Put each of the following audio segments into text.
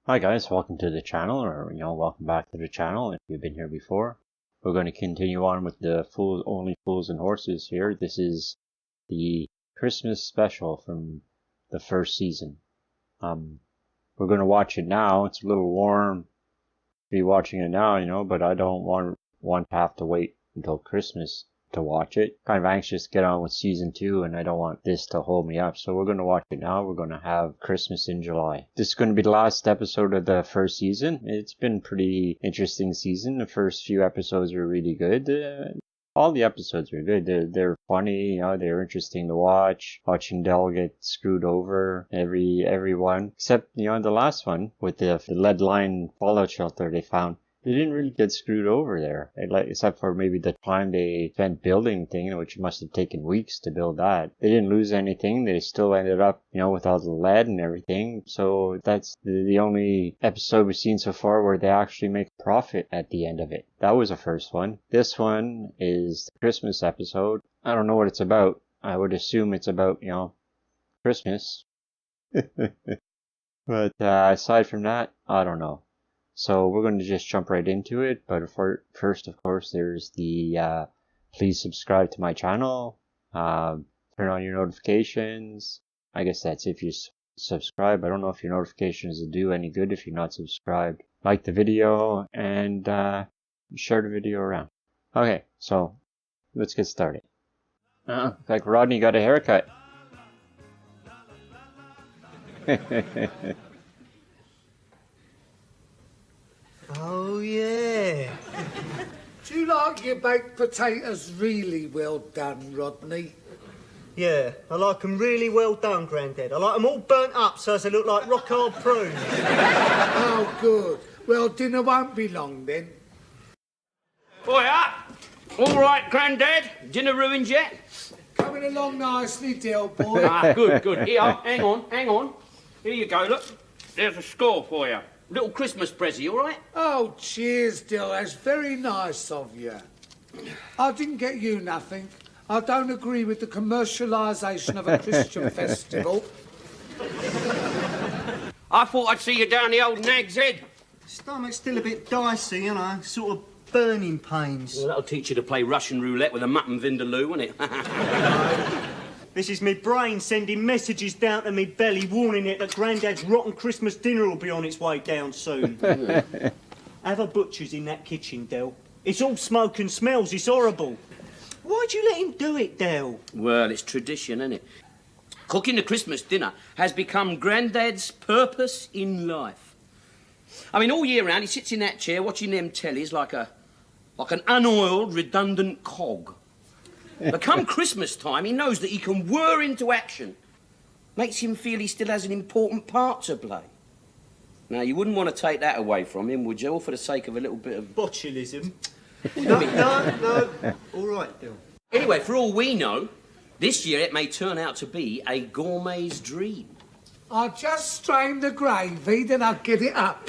Hi guys, welcome to the channel, or welcome back to the channel if you've been here before. We're going to continue on with the Only Fools and Horses here. This is the Christmas special from the first season. We're going to watch it now. It's a little warm to be watching it now, but I don't want to have to wait until Christmas to watch it. Kind of anxious to get on with season 2, and I don't want this to hold me up. So we're going to watch it now. We're going to have Christmas in July. This is going to be the last episode of the first season. It's been a pretty interesting season. The first few episodes were really good. All the episodes were good. They're funny, they're interesting to watch. Watching Del get screwed over everyone. Except, the last one with the lead line fallout shelter they found. They didn't really get screwed over there, except for maybe the time they spent building thing, which must have taken weeks to build that. They didn't lose anything. They still ended up, with all the lead and everything. So that's the only episode we've seen so far where they actually make a profit at the end of it. That was the first one. This one is the Christmas episode. I don't know what it's about. I would assume it's about, Christmas. But aside from that, I don't know. So we're going to just jump right into it. But first, of course, there's the please subscribe to my channel. Turn on your notifications. I guess that's if you subscribe. I don't know if your notifications will do any good if you're not subscribed. Like the video and share the video around. Okay, so let's get started. Like Rodney got a haircut. Oh, yeah. Do you like your baked potatoes really well done, Rodney? Yeah, I like them really well done, Granddad. I like them all burnt up so as they look like rock-hard prunes. Oh, good. Well, dinner won't be long, then. Boy, up! All right, Granddad. Dinner ruined yet? Coming along nicely, Del boy. Good. Here, hang on. Here you go, look. There's a score for you. Little Christmas present, all right? Oh, cheers, Del. That's very nice of you. I didn't get you nothing. I don't agree with the commercialisation of a Christian festival. I thought I'd see you down the old Nag's Head. Stomach's still a bit dicey, sort of burning pains. Well, that'll teach you to play Russian roulette with a mutton vindaloo, won't it? This is me brain sending messages down to me belly warning it that Granddad's rotten Christmas dinner will be on its way down soon. Have a butcher's in that kitchen, Del. It's all smoke and smells, it's horrible. Why'd you let him do it, Del? Well, it's tradition, isn't it? Cooking the Christmas dinner has become Granddad's purpose in life. I mean, all year round, he sits in that chair watching them tellies like an unoiled, redundant cog. But come Christmas time, he knows that he can whir into action. Makes him feel he still has an important part to play. Now, you wouldn't want to take that away from him, would you? All for the sake of a little bit of... botulism. No. All right, Del. Anyway, for all we know, this year it may turn out to be a gourmet's dream. I'll just strain the gravy, then I'll get it up.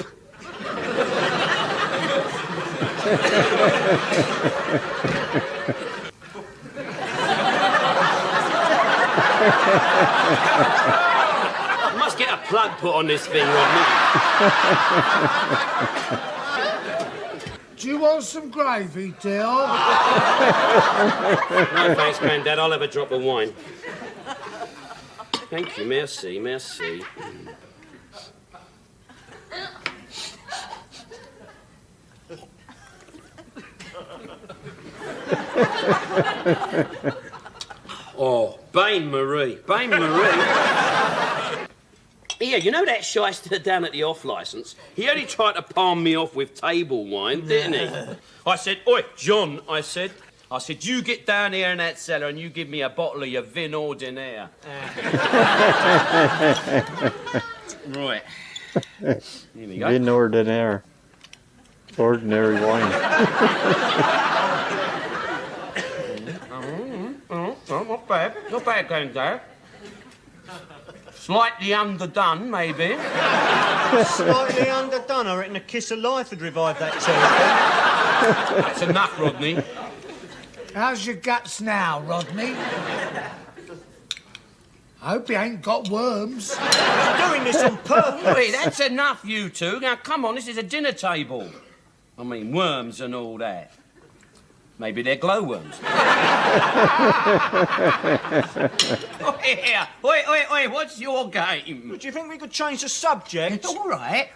You must get a plug put on this thing, Rodney. Do you want some gravy, Del? No thanks, Granddad. I'll have a drop of wine. Thank you. Merci. Oh, Bain Marie. Here, you know that shyster down at the off-licence? He only tried to palm me off with table wine, didn't he? I said, oi, John, I said, you get down here in that cellar and you give me a bottle of your vin ordinaire. Right. Here we go. Vin ordinaire. Ordinary wine. Not bad, Granddad. Slightly underdone, maybe. Slightly underdone. I reckon a kiss of life would revive that too. That's enough, Rodney. How's your guts now, Rodney? I hope he ain't got worms. You're doing this on purpose. Wait, that's enough, you two. Now, come on, this is a dinner table. I mean, worms and all that. Maybe they're glowworms. Oh, yeah. Oi, what's your game? Do you think we could change the subject? All right.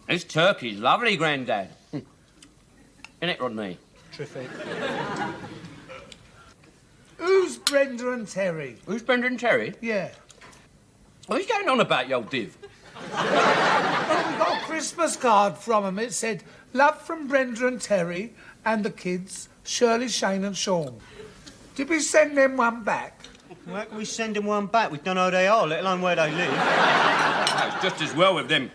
This turkey's lovely, Grandad. Isn't it, Rodney? Terrific. Who's Brenda and Terry? Who's Brenda and Terry? Yeah. What are you going on about, you old div? Well, we got a Christmas card from 'em. It said, "Love from Brenda and Terry and the kids, Shirley, Shane and Sean." Did we send them one back? Why can we send them one back? We don't know who they are, let alone where they live. It's just as well with them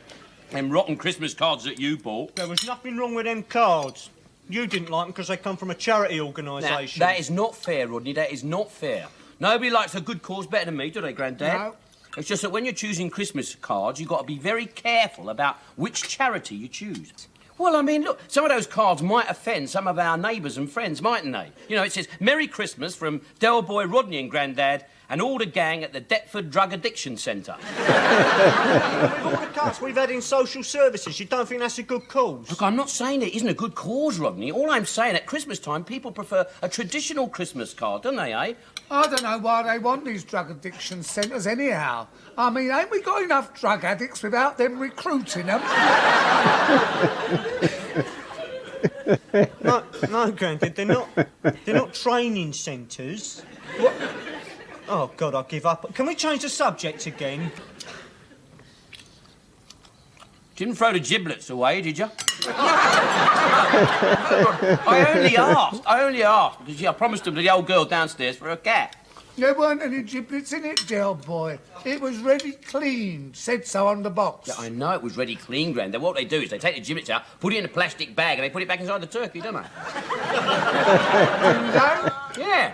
rotten Christmas cards that you bought. There was nothing wrong with them cards. You didn't like them because they come from a charity organisation. Now, that is not fair, Rodney. That is not fair. Nobody likes a good cause better than me, do they, Grandad? No. It's just that when you're choosing Christmas cards, you've got to be very careful about which charity you choose. Well, I mean, look, some of those cards might offend some of our neighbours and friends, mightn't they? You know, it says, "Merry Christmas from Del Boy, Rodney and Grandad and all the gang at the Deptford Drug Addiction Centre." With all the cuts we've had in social services, you don't think that's a good cause? Look, I'm not saying it isn't a good cause, Rodney. All I'm saying, at Christmas time, people prefer a traditional Christmas card, don't they, eh? I don't know why they want these drug addiction centres anyhow. I mean, ain't we got enough drug addicts without them recruiting them? No, Grandad, they're not training centres. What? Oh, God, I give up. Can we change the subject again? Didn't throw the giblets away, did you? I only asked, because I promised them to the old girl downstairs for a cat. There weren't any giblets in it, Del Boy. It was ready clean. Said so on the box. Yeah, I know it was ready clean, Grandad. What they do is they take the giblets out, put it in a plastic bag, and they put it back inside the turkey, don't they? Yeah.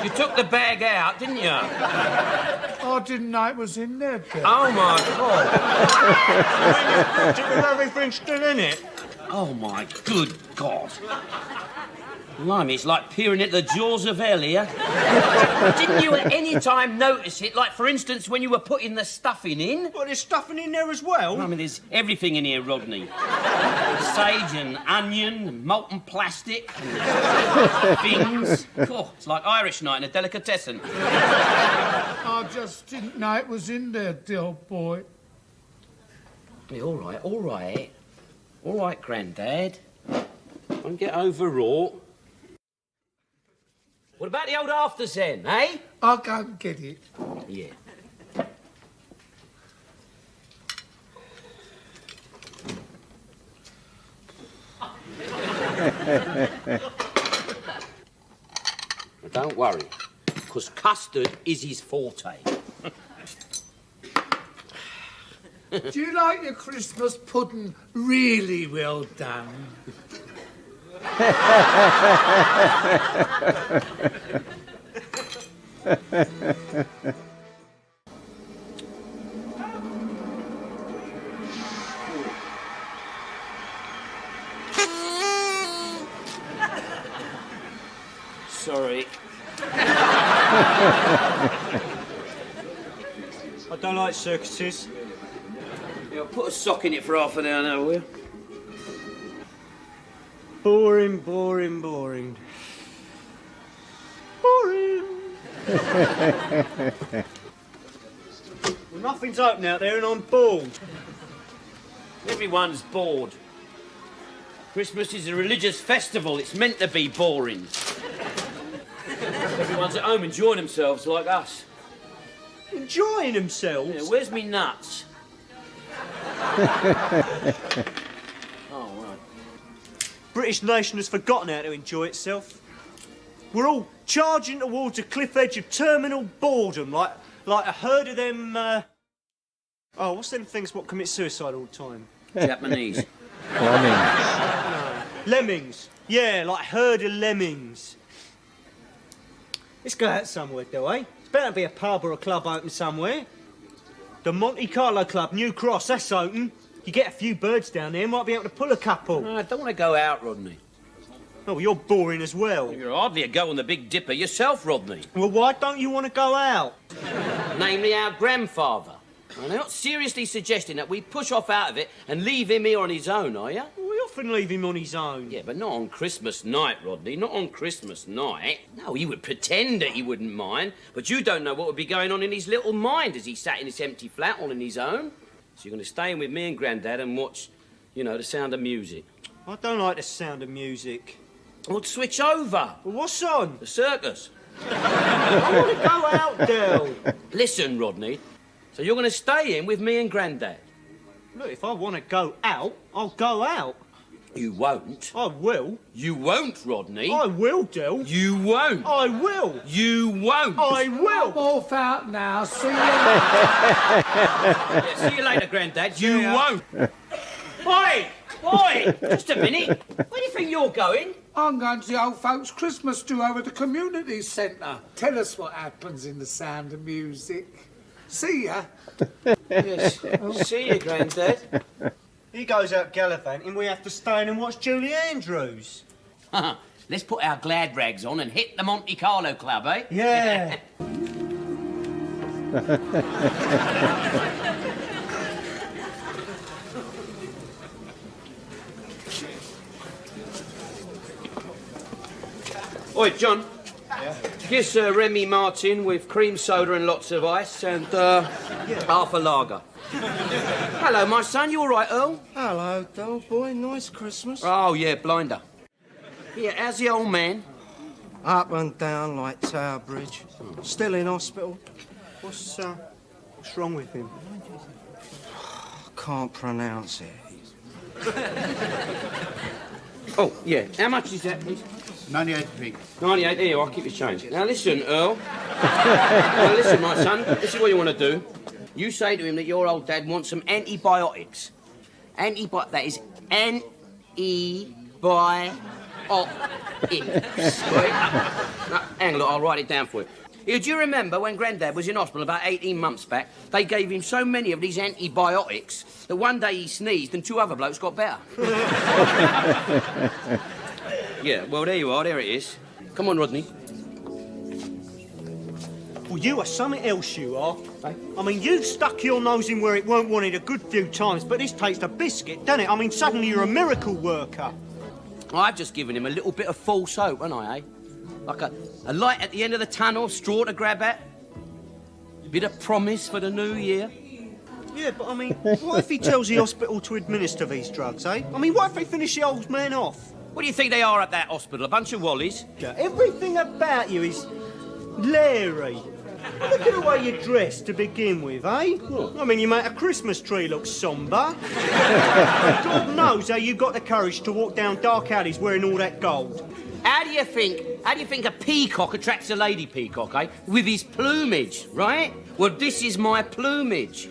You took the bag out, didn't you? I didn't know it was in there, Del. Oh, my God. Do you think everything's still in it? Oh, my good God. Blimey, it's like peering into the jaws of hell here. Didn't you at any time notice it? Like, for instance, when you were putting the stuffing in? Well, there's stuffing in there as well. I mean, there's everything in here, Rodney. Sage and onion and molten plastic and things. Oh, it's like Irish night in a delicatessen. I just didn't know it was in there, Del Boy. Yeah, all right. All right, Grandad. Don't get overwrought. What about the old afters then, eh? I'll go and get it. Yeah. But don't worry, because custard is his forte. Do you like your Christmas pudding really well done? Sorry. I don't like circuses. Yeah, put a sock in it for half an hour now, will you? Boring, boring, boring. Boring. Well, nothing's open out there and I'm bored. Everyone's bored. Christmas is a religious festival. It's meant to be boring. Everyone's at home enjoying themselves like us. Enjoying themselves? Yeah, where's me nuts? Oh, right. British nation has forgotten how to enjoy itself. We're all charging towards a cliff edge of terminal boredom, like a herd of them, oh, what's them things what commit suicide all the time? Japanese. Lemmings. Lemmings. Yeah, like a herd of lemmings. Let's go out somewhere, though, eh? It's better to be a pub or a club open somewhere. The Monte Carlo Club, New Cross, that's open. You get a few birds down there, might be able to pull a couple. No, I don't want to go out, Rodney. Oh, well, you're boring as well. You're hardly a go on the Big Dipper yourself, Rodney. Well, why don't you want to go out? Namely, our grandfather. I'm not seriously suggesting that we push off out of it and leave him here on his own, are you? We often leave him on his own. Yeah, but not on Christmas night, Rodney. Not on Christmas night. No, he would pretend that he wouldn't mind, but you don't know what would be going on in his little mind as he sat in this empty flat all on his own. So you're going to stay in with me and Granddad and watch, you know, The Sound of Music. I don't like the sound of music. Well, switch over. Well, what's on? The circus. I want to go out, Del. Listen, Rodney. So you're going to stay in with me and Granddad? Look, if I want to go out, I'll go out. You won't. I will. You won't, Rodney. I will, Del. You won't. I will. You won't. I will. I'm off out now. See you later. Yeah, see you later, Granddad. You won't. Boy! Boy! Just a minute. Where do you think you're going? I'm going to the old folks' Christmas do over at the community centre. Tell us what happens in The Sound of Music. See ya. Yes. See you, Granddad. He goes out gallivanting, we have to stay in and watch Julie Andrews. Let's put our glad rags on and hit the Monte Carlo Club, eh? Yeah. Oi, John. Yeah. Here's Remy Martin with cream soda and lots of ice and half a lager. Hello, my son. You all right, Earl? Hello, doll boy. Nice Christmas. Oh, yeah, blinder. Yeah, how's the old man? Up and down like Tower Bridge. Still in hospital. What's wrong with him? Can't pronounce it. Oh, yeah. How much is that, please? 98p. 98, here, I'll keep your change. Now, listen, Earl. Now, listen, my son, this is what you want to do. You say to him that your old dad wants some antibiotics. That is antibiotics. Right? Now, hang on, look, I'll write it down for you. Here, do you remember when Granddad was in hospital about 18 months back? They gave him so many of these antibiotics that one day he sneezed and 2 other blokes got better. Yeah, well, there you are. There it is. Come on, Rodney. Well, you are something else, you are. Hey? I mean, you've stuck your nose in where it weren't wanted a good few times, but this tastes a biscuit, doesn't it? I mean, suddenly you're a miracle worker. I've just given him a little bit of false hope, haven't I, eh? Like a light at the end of the tunnel, straw to grab at. A bit of promise for the new year. Yeah, but I mean, what if he tells the hospital to administer these drugs, eh? I mean, what if they finish the old man off? What do you think they are at that hospital? A bunch of wallies? Everything about you is Larry. Look at the way you're dressed to begin with, eh? I mean, you make a Christmas tree look sombre. God knows how you got the courage to walk down dark alleys wearing all that gold. How do you think a peacock attracts a lady peacock, eh? With his plumage, right? Well, this is my plumage.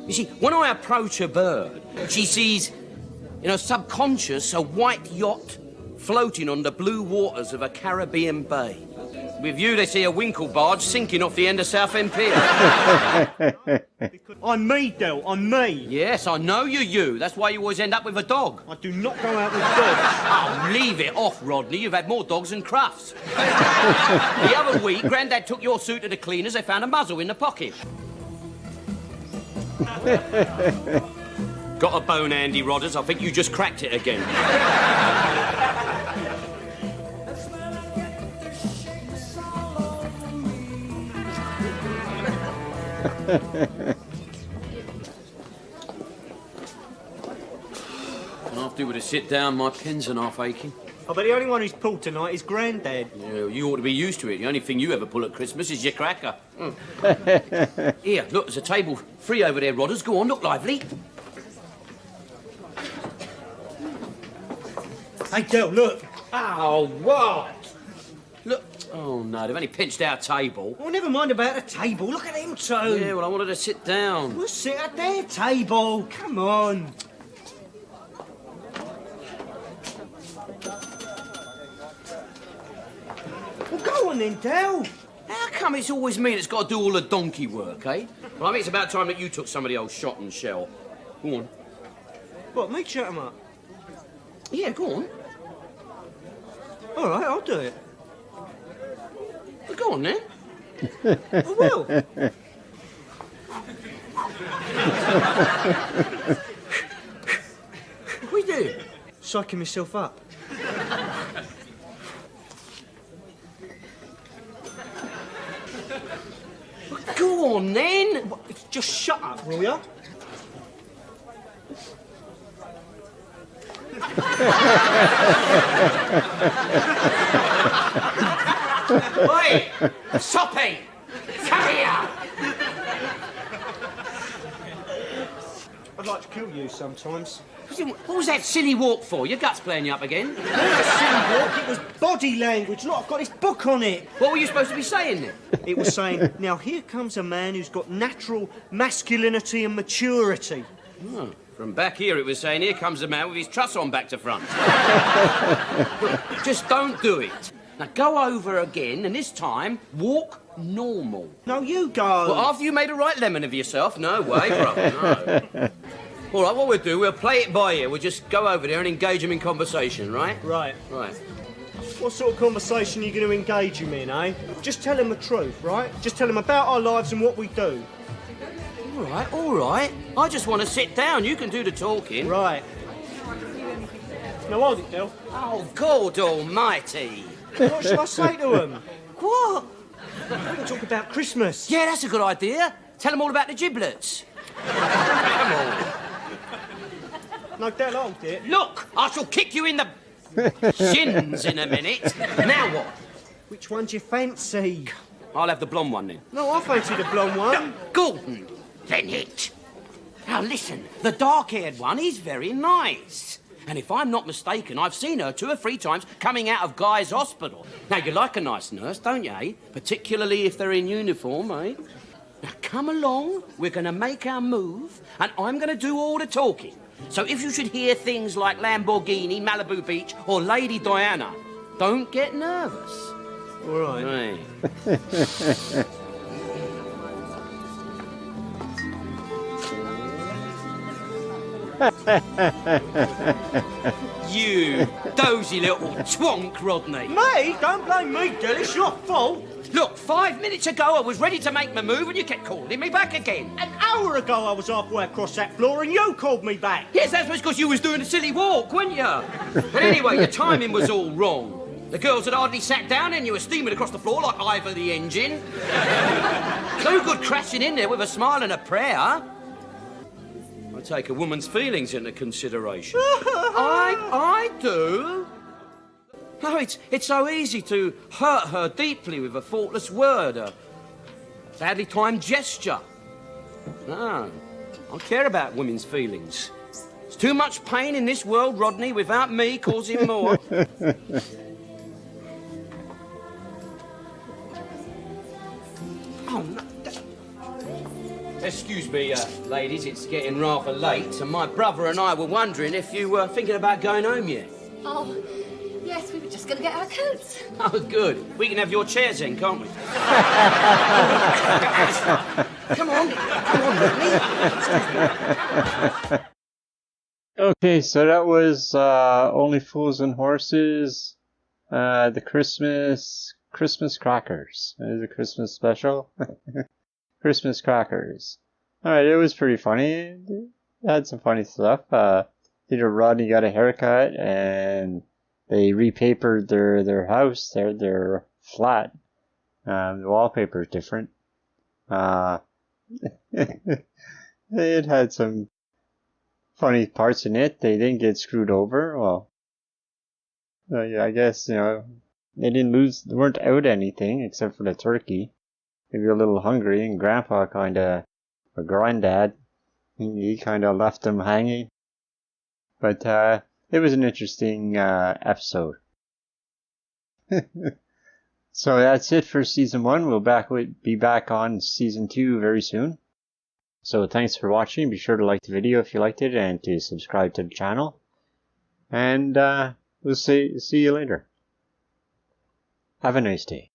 You see, when I approach a bird, she sees, in her subconscious, a white yacht floating on the blue waters of a Caribbean bay. With you, they see a winkle barge sinking off the end of Southend Pier. I'm me, Del, I'm me. Yes, I know you're you. That's why you always end up with a dog. I do not go out with dogs. Oh, leave it off, Rodney. You've had more dogs than Crufts. The other week, Grandad took your suit to the cleaners. They found a muzzle in the pocket. Got a bone, Andy Rodders. I think you just cracked it again. I'll have to do with a sit down. My pins are half aching. Oh, but the only one who's pulled tonight is Granddad. Yeah, you ought to be used to it. The only thing you ever pull at Christmas is your cracker. Here, look, there's a table free over there, Rodders. Go on, look lively. Hey, Del, look. Oh, what? Look. Oh, no, they've only pinched our table. Oh, never mind about the table. Look at them two. Yeah, well, I wanted to sit down. We'll sit at their table. Come on. Well, go on then, Del. How come it's always me that's got to do all the donkey work, eh? Well, I think it's about time that you took some of the old shot and shell. Go on. What, me shut him up? Yeah, go on. All right, I'll do it. Well, go on then. I will. What are you doing? Psyching myself up. Go on then. Just shut up, will ya? Oi! Soppy! Come here! I'd like to kill you sometimes. What was that silly walk for? Your gut's playing you up again. It was body language. Look, I've got this book on it. What were you supposed to be saying then? It was saying, now here comes a man who's got natural masculinity and maturity. Oh, from back here it was saying, here comes a man with his truss on back to front. Just don't do it. Now go over again, and this time, walk normal. No, you go. Well, after you made a right lemon of yourself? No way, brother, no. All right, what we'll do, we'll play it by ear. We'll just go over there and engage him in conversation, right? Right. Right. What sort of conversation are you going to engage him in, eh? Just tell him the truth, right? Just tell him about our lives and what we do. All right, all right. I just want to sit down. You can do the talking. Right. Now hold it, Del. Oh, God almighty. What shall I say to him? What? We can talk about Christmas. Yeah, that's a good idea. Tell them all about the giblets. Come on. No, Del, hold it. Look, I shall kick you in the shins in a minute. Now what? Which one do you fancy? I'll have the blonde one then. No, I fancy the blonde one. Gordon, then it. Now listen, the dark-haired one is very nice. And if I'm not mistaken, I've seen her 2 or 3 times coming out of Guy's hospital. Now, you like a nice nurse, don't you, eh? Particularly if they're in uniform, eh? Now, come along, we're going to make our move, and I'm going to do all the talking. So if you should hear things like Lamborghini, Malibu Beach, or Lady Diana, don't get nervous. All right. Right. You dozy little twonk, Rodney. Me? Don't blame me, Del. It's your fault. Look, 5 minutes ago I was ready to make my move and you kept calling me back again. An hour ago I was halfway across that floor and you called me back. Yes, that's because you was doing a silly walk, weren't you? But anyway, your timing was all wrong. The girls had hardly sat down and you were steaming across the floor like Ivor the engine. No good crashing in there with a smile and a prayer. I take a woman's feelings into consideration. I do. No, it's so easy to hurt her deeply with a thoughtless word, a badly timed gesture. No, I care about women's feelings. There's too much pain in this world, Rodney, without me causing more. Oh, no. Excuse me, ladies, it's getting rather late, and my brother and I were wondering if you were thinking about going home yet. Oh, yes, we were just going to get our coats. Oh, good. We can have your chairs then, can't we? Come on, Rodney. Okay, so that was Only Fools and Horses, the Christmas crackers. That is a Christmas special. Christmas crackers. Alright, it was pretty funny. It had some funny stuff. Rodney got a haircut and they repapered their house, their flat. The wallpaper is different. It had some funny parts in it. They didn't get screwed over. Well, yeah, I guess, they weren't out anything except for the turkey. Maybe a little hungry, and Grandpa or Granddad, he kind of left them hanging. But it was an interesting episode. So that's it for season 1. We'll be back on season 2 very soon. So thanks for watching. Be sure to like the video if you liked it, and to subscribe to the channel. And we'll see you later. Have a nice day.